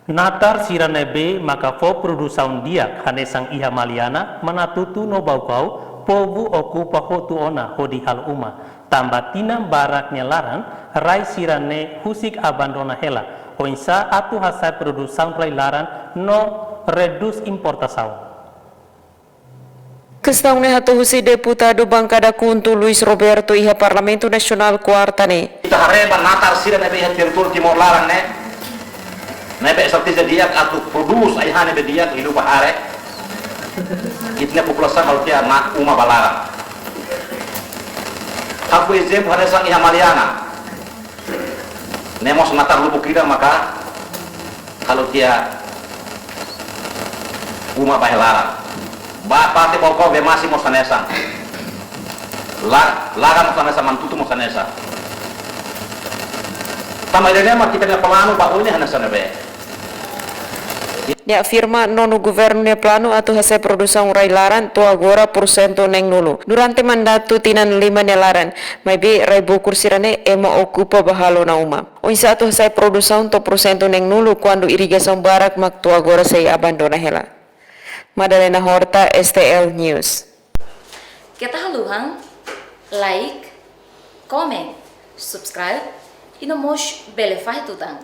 Natar siranebe maka fo produsaun dia hanesang iha maliana manatutu no baukau povu oku pahotu ona hodi hal uma tambah tinam baraknya laran rai sirane husik abandona hela oinsa atu hasai produsaun rai laran no redus importasaun. Questão ne hatu husi deputado bancada kuntu Luis Roberto iha Parlamento Nasional kuartane. Kita hareba natar sirane be iha teritori timor larang ne. Nebe seperti dia atau produs ayahane be dia hidup hare. Itnya populasi kalau dia nak uma balarang. Aku izin pada sang iha maliana. Nemos natar lubuk kita maka kalau dia uma bahelarang. Bapak te pokok be masih mau sanesa. Larang mau sanesa mantutu mau sanesa. Tama dia mah kita na plano ba ini hana sanabe. Ne afirma nono governo ne plano atu hase produção rai laran to agora porcento neng nulu. Durante mandato tinan 5 ne laran, mai be rai bokur sirane ema ocupa bahalo na uma. Oinsa atu hase produção to porcento neng nulu quando irrigação barak mak to agora sei abandona hela. Madalena Horta, STL News. Kita haluhang, like, comment, subscribe, e no mosh belefai tutang.